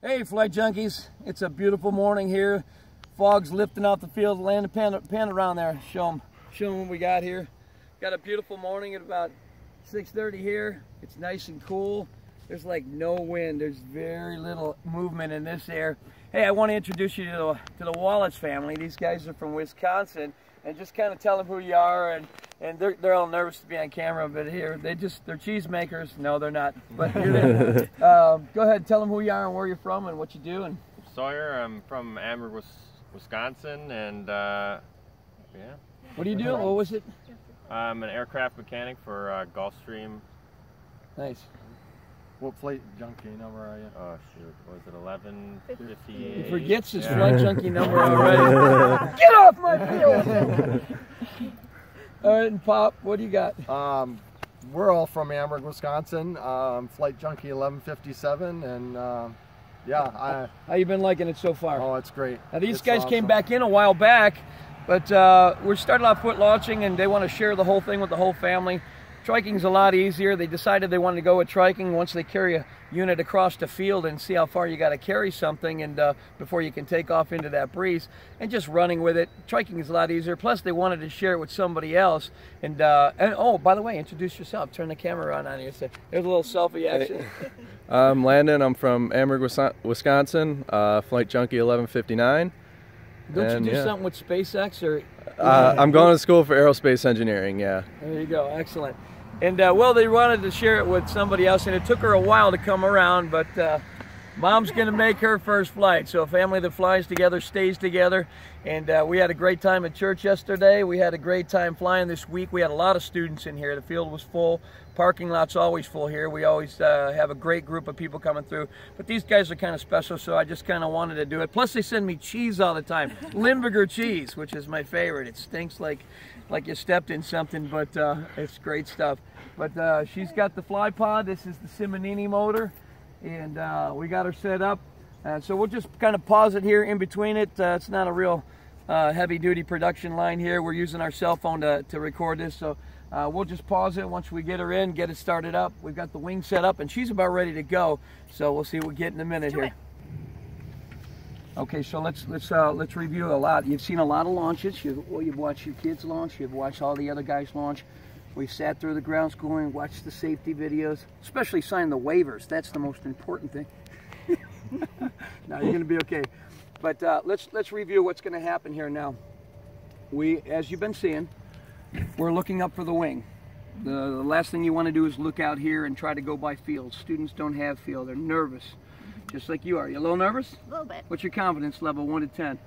Hey Flight Junkies, it's a beautiful morning here. Fog's lifting off the field, land the pan around there. Show them what we got here. Got a beautiful morning at about 6:30 here. It's nice and cool. There's like no wind. There's very little movement in this air. Hey, I want to introduce you to the Wallace family. These guys are from Wisconsin, and just kind of tell them who you are. And they're all nervous to be on camera, but here they're cheese makers. No, they're not. But go ahead, tell them who you are and where you're from and what you do. And Sawyer, I'm from Amberg, Wisconsin, and yeah. What do you do? What was it? I'm an aircraft mechanic for Gulfstream. Nice. What flight junkie number are you? Oh shoot, was it 1158? He forgets his flight junkie number already. Get off my field! All right, and Pop, what do you got? We're all from Amberg, Wisconsin. Flight junkie 1157, and yeah. How you been liking it so far? Oh, it's great. Now these guys came back in a while back, but we're starting off foot launching, and they want to share the whole thing with the whole family. Triking's a lot easier. They decided they wanted to go with triking once they carry a unit across the field and see how far you got to carry something and before you can take off into that breeze, and just running with it. Triking is a lot easier. Plus they wanted to share it with somebody else. And oh, by the way, introduce yourself. Turn the camera on you. There's a little selfie action. Hey. I'm Landon. I'm from Amberg, Wisconsin. Flight Junkie 1159. Don't you do something with SpaceX or? I'm going to school for aerospace engineering. Yeah. There you go. Excellent. And well, they wanted to share it with somebody else, and it took her a while to come around, but Mom's going to make her first flight. So a family that flies together stays together. And we had a great time at church yesterday. We had a great time flying this week. We had a lot of students in here. The field was full. Parking lot's always full here. We always have a great group of people coming through. But these guys are kind of special, so I just kind of wanted to do it. Plus, they send me cheese all the time. Limburger cheese, which is my favorite. It stinks like you stepped in something, but it's great stuff. But she's got the fly pod. This is the Simonini motor, and we got her set up. So we'll just kind of pause it here in between it. It's not a real heavy-duty production line here. We're using our cell phone to record this, so we'll just pause it once we get her in, get it started up. We've got the wing set up, and she's about ready to go. So we'll see what we get in a minute here. Okay, so let's review a lot. You've seen a lot of launches. You've watched your kids launch. You've watched all the other guys launch. We sat through the ground school and watched the safety videos, especially sign the waivers. That's the most important thing. Now you're going to be okay. But let's review what's going to happen here now. As you've been seeing, we're looking up for the wing. The last thing you want to do is look out here and try to go by field. Students don't have field. They're nervous, just like you are. You a little nervous? A little bit. What's your confidence level, 1 to 10?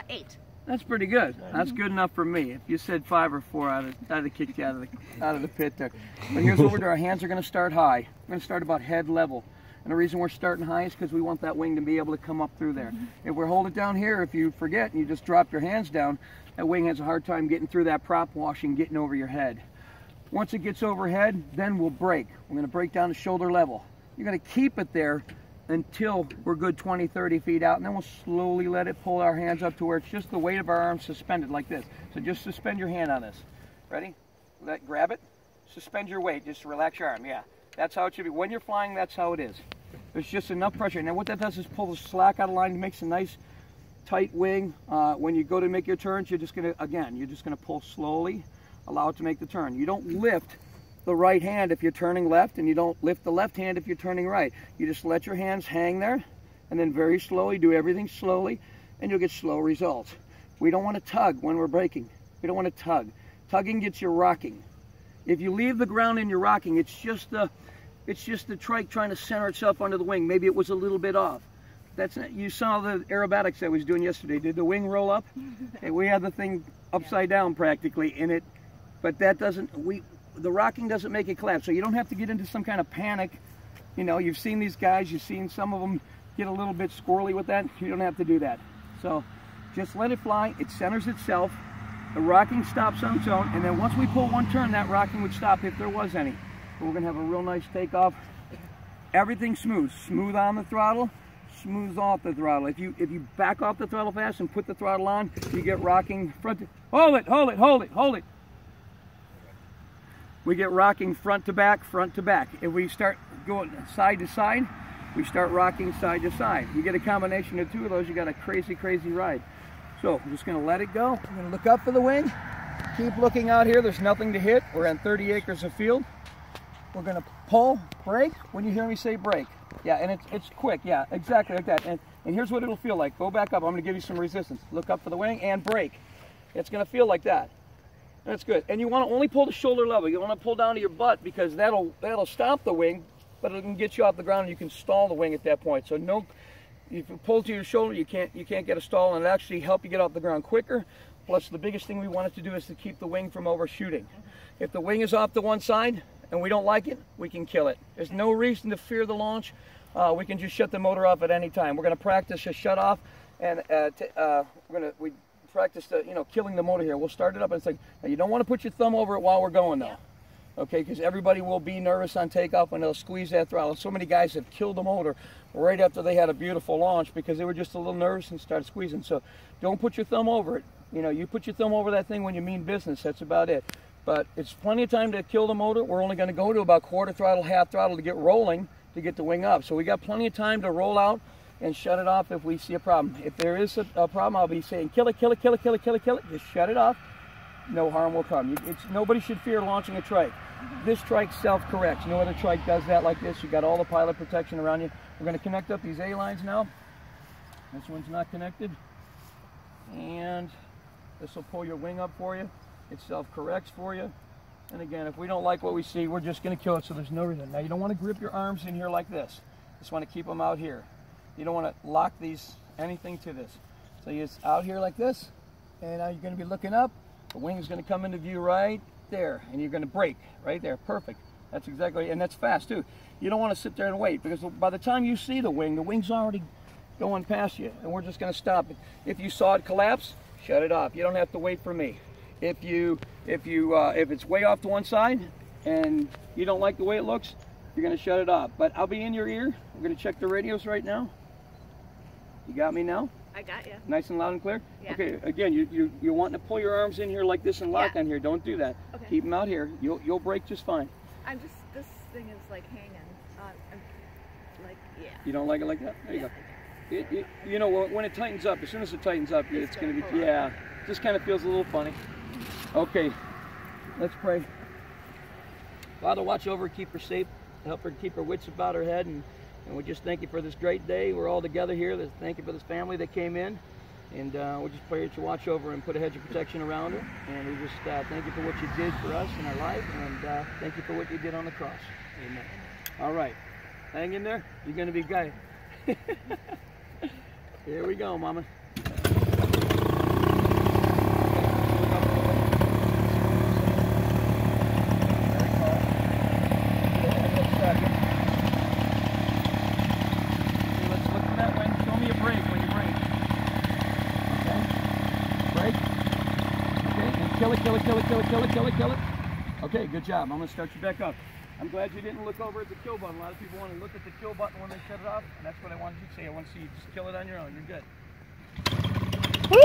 8. That's pretty good. That's good enough for me. If you said 5 or 4, I'd have kicked you out of the pit there. But here's what we're doing. Our hands are going to start high. We're going to start about head level. And the reason we're starting high is because we want that wing to be able to come up through there. If we hold it down here, if you forget and you just drop your hands down, that wing has a hard time getting through that prop washing, getting over your head. Once it gets overhead, then we'll brake. We're going to brake down to shoulder level. You're going to keep it there until we're good 20, 30 feet out, and then we'll slowly let it pull our hands up to where it's just the weight of our arms suspended like this. So just suspend your hand on this. Ready? Grab it. Suspend your weight. Just relax your arm. Yeah. That's how it should be. When you're flying, that's how it is. There's just enough pressure. Now what that does is pull the slack out of line. It makes a nice tight wing. When you go to make your turns, you're just going to pull slowly, allow it to make the turn. You don't lift the right hand if you're turning left, and you don't lift the left hand if you're turning right. You just let your hands hang there, and then very slowly, do everything slowly, and you'll get slow results. We don't want to tug when we're braking. We don't want to tug. Tugging gets you rocking. If you leave the ground and you're rocking, it's just the trike trying to center itself under the wing. Maybe it was a little bit off. You saw the aerobatics I was doing yesterday. Did the wing roll up? Okay, we had the thing upside down practically in it, but that doesn't. The rocking doesn't make it collapse, so you don't have to get into some kind of panic. You know, you've seen these guys. You've seen some of them get a little bit squirrely with that. You don't have to do that. So just let it fly. It centers itself. The rocking stops on its own, and then once we pull one turn, that rocking would stop if there was any. But we're going to have a real nice takeoff. Everything smooth. Smooth on the throttle, smooth off the throttle. If you back off the throttle fast and put the throttle on, you get rocking front to... Hold it, hold it, hold it, hold it. We get rocking front to back, front to back. If we start going side to side, we start rocking side to side. You get a combination of two of those, you got a crazy, crazy ride. So I'm just going to let it go. I'm going to look up for the wing. Keep looking out here. There's nothing to hit. We're on 30 acres of field. We're going to pull, brake, when you hear me say brake. Yeah, and it's quick. Yeah, exactly like that. And here's what it'll feel like. Go back up. I'm going to give you some resistance. Look up for the wing and brake. It's going to feel like that. That's good. And you want to only pull the shoulder level. You want to pull down to your butt because that'll stop the wing, but it can get you off the ground and you can stall the wing at that point. So no, if you pull to your shoulder, you can't get a stall, and it actually help you get off the ground quicker. Plus, the biggest thing we want it to do is to keep the wing from overshooting. If the wing is off to one side and we don't like it, we can kill it. There's no reason to fear the launch. We can just shut the motor off at any time. We're going to practice a shut off, and we practice killing the motor here. We'll start it up, and it's like, now you don't want to put your thumb over it while we're going though. Okay, because everybody will be nervous on takeoff when they'll squeeze that throttle. So many guys have killed the motor right after they had a beautiful launch because they were just a little nervous and started squeezing. So don't put your thumb over it. You put your thumb over that thing when you mean business. That's about it. But it's plenty of time to kill the motor. We're only going to go to about quarter throttle, half throttle to get rolling to get the wing up. So we got plenty of time to roll out and shut it off if we see a problem. If there is a problem, I'll be saying kill it, kill it, kill it, kill it, kill it, kill it. Just shut it off. No harm will come. Nobody should fear launching a trike. This trike self-corrects. No other trike does that like this. You got all the pilot protection around you. We're going to connect up these A lines now. This one's not connected. And this will pull your wing up for you. It self-corrects for you. And again, if we don't like what we see, we're just going to kill it, so there's no reason. Now, you don't want to grip your arms in here like this. Just want to keep them out here. You don't want to lock anything to this. So you're out here like this, and now you're going to be looking up. The wing is going to come into view right there, and you're going to brake right there. Perfect. That's exactly, and that's fast too. You don't want to sit there and wait, because by the time you see the wing's already going past you, and we're just going to stop it. If you saw it collapse, shut it off. You don't have to wait for me. If it's way off to one side and you don't like the way it looks, you're going to shut it off. But I'll be in your ear. We're going to check the radios right now. You got me now? I got you. Nice and loud and clear? Yeah. Okay, again, you're wanting to pull your arms in here like this and lock on here. Don't do that. Okay. Keep them out here. You'll brake just fine. This thing is like hanging. Yeah. You don't like it like that? There you go. When it tightens up, as soon as it tightens up, it's going to be, just kind of feels a little funny. Okay, let's pray. Father, watch over her, keep her safe, help her keep her wits about her head, and we just thank you for this great day. We're all together here. Thank you for this family that came in, and we just pray that you watch over and put a hedge of protection around her, and we just thank you for what you did for us in our life, and thank you for what you did on the cross. Amen. All right, hang in there. You're going to be good. Here we go, Mama. Kill it. Okay, good job. I'm going to start you back up. I'm glad you didn't look over at the kill button. A lot of people want to look at the kill button when they shut it off, and that's what I wanted you to say. I want to see you just kill it on your own. You're good. Woo!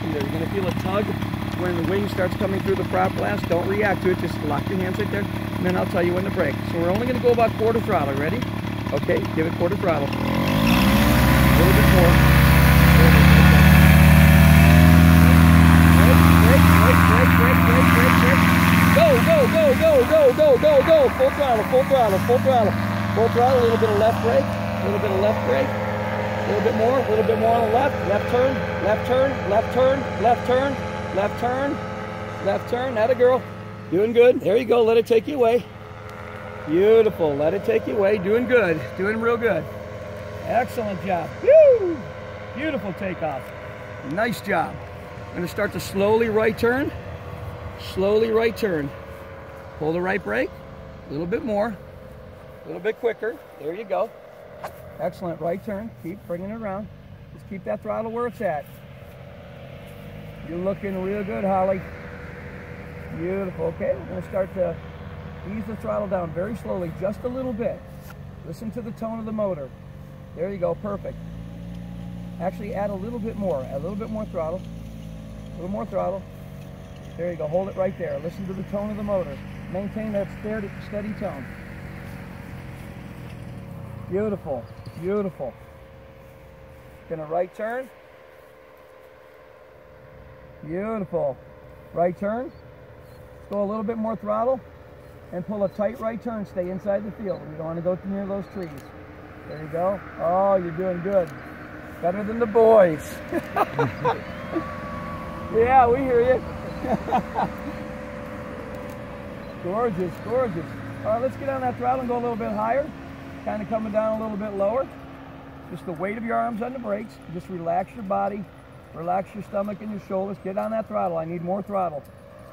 You're going to feel a tug when the wing starts coming through the prop blast. Don't react to it. Just lock your hands right there, and then I'll tell you when to brake. So we're only going to go about quarter throttle. Ready? Okay, give it quarter throttle. A little bit more. Go. Full throttle, a little bit of left brake, a little bit of left brake, a little bit more on the left. Left turn. Atta girl. Doing good. There you go. Let it take you away. Beautiful. Let it take you away. Doing good. Doing real good. Excellent job. Woo! Beautiful takeoff. Nice job. I'm going to start to slowly right turn. Slowly right turn. Pull the right brake. A little bit more. A little bit quicker. There you go. Excellent. Right turn. Keep bringing it around. Just keep that throttle where it's at. You're looking real good, Holly. Beautiful. Okay, we're going to start to ease the throttle down very slowly, just a little bit. Listen to the tone of the motor. There you go. Perfect. Actually, add a little bit more. Add a little bit more throttle. A little more throttle. There you go. Hold it right there. Listen to the tone of the motor. Maintain that steady tone. Beautiful. Beautiful. Gonna right turn. Beautiful. Right turn. Let's go a little bit more throttle and pull a tight right turn. Stay inside the field. We don't want to go near those trees. There you go. Oh, you're doing good. Better than the boys. Yeah, we hear you. Gorgeous, gorgeous. All right, let's get on that throttle and go a little bit higher. Kind of coming down a little bit lower. Just the weight of your arms on the brakes. Just relax your body. Relax your stomach and your shoulders. Get on that throttle. I need more throttle.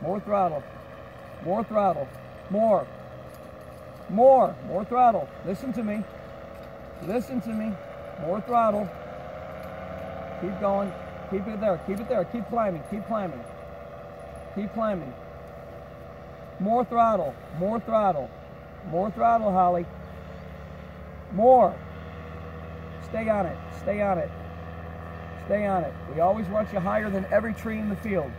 More throttle. More throttle. More. More. More throttle. Listen to me. Listen to me. More throttle. Keep going. Keep it there. Keep it there. Keep climbing. Keep climbing. Keep climbing. More throttle. More throttle. More throttle, Holly. More. Stay on it. Stay on it. Stay on it. We always want you higher than every tree in the field.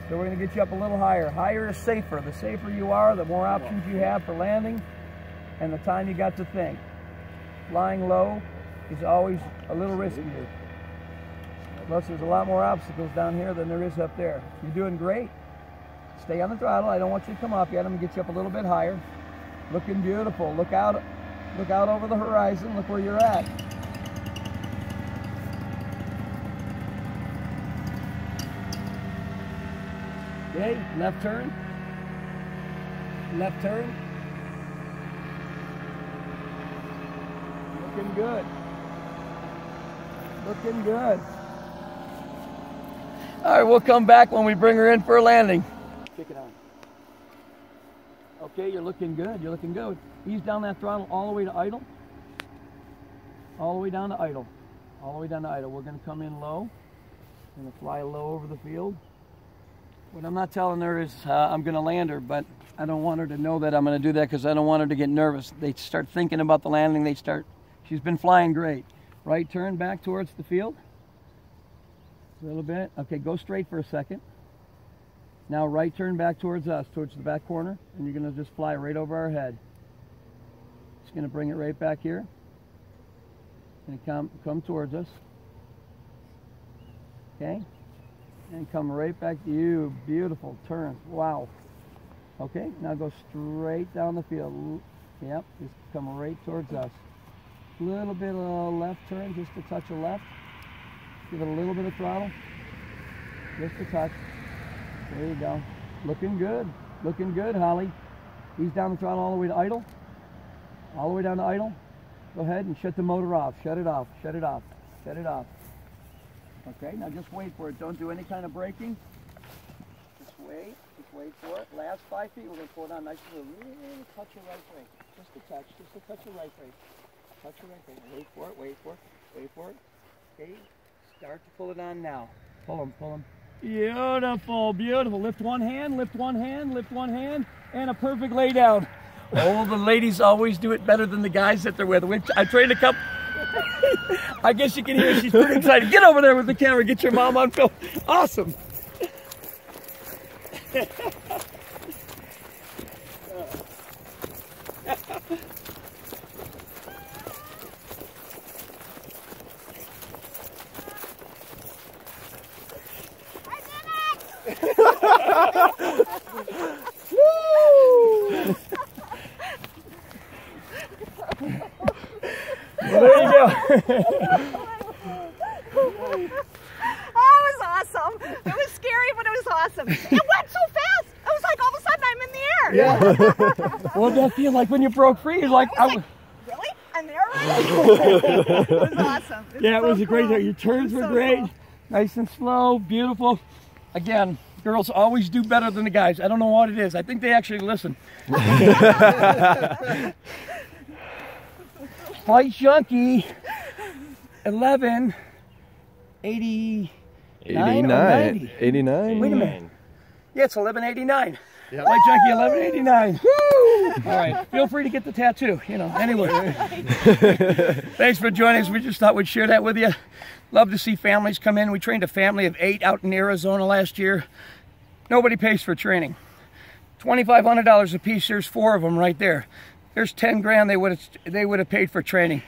So we're going to get you up a little higher. Higher is safer. The safer you are, the more options you have for landing and the time you got to think. Flying low is always a little riskier. Plus, there's a lot more obstacles down here than there is up there. You're doing great. Stay on the throttle. I don't want you to come off yet. I'm going to get you up a little bit higher. Looking beautiful. Look out over the horizon. Look where you're at. Okay, left turn. Left turn. Looking good. Looking good. All right, we'll come back when we bring her in for a landing. Kick it on. Okay, you're looking good. You're looking good. Ease down that throttle all the way to idle. All the way down to idle. All the way down to idle. We're going to come in low. We're going to fly low over the field. What I'm not telling her is I'm going to land her, but I don't want her to know that I'm going to do that because I don't want her to get nervous. They start thinking about the landing. She's been flying great. Right turn back towards the field. A little bit. Okay, go straight for a second. Now right turn back towards us, towards the back corner, and you're going to just fly right over our head. Just going to bring it right back here. And come towards us. Okay? And come right back to you. Beautiful turn. Wow. Okay, now go straight down the field. Yep, just come right towards us. A little bit of left turn, just a touch of left. Give it a little bit of throttle. Just a touch. There you go. Looking good. Looking good, Holly. Ease down the throttle all the way to idle. All the way down to idle. Go ahead and shut the motor off. Shut it off. Shut it off. Shut it off. Okay, now just wait for it. Don't do any kind of braking. Just wait. Just wait for it. Last 5 feet, we're going to pull it on nice and little. Really touch your right brake. Just a touch. Just a touch of right brake. Touch your right brake. Wait for it. Wait for it. Wait for it. Okay. Start to pull it on now. Pull them. Pull them. Beautiful. Beautiful. Lift one hand. Lift one hand. Lift one hand. And a perfect lay down. Oh, the ladies always do it better than the guys that they're with. I trained a couple. I guess you can hear she's pretty excited. Get over there with the camera. Get your mom on film. Awesome. Well, there you go. Oh, it was awesome. It was scary, but it was awesome. It went so fast. It was like all of a sudden I'm in the air. Yeah. What did that feel like when you broke free? You're like, really? I'm there already? It was awesome. Yeah, it was a great day. Your turns were great. Cool. Nice and slow, beautiful. Again, girls always do better than the guys. I don't know what it is. I think they actually listen. Flight Junkie 11 89. 89. Wait a minute. Yeah, it's 1189. Yep. Flight Junkie 1189. Woo! All right, feel free to get the tattoo. You know. Anyway, thanks for joining us. We just thought we'd share that with you. Love to see families come in. We trained a family of 8 out in Arizona last year. Nobody pays for training. $2,500 a piece, there's 4 of them right there. There's 10 grand they would have paid for training.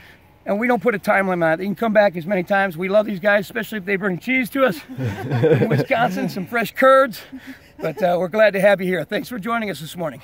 And we don't put a time limit on it. They can come back as many times. We love these guys, especially if they bring cheese to us. In Wisconsin, some fresh curds. But we're glad to have you here. Thanks for joining us this morning.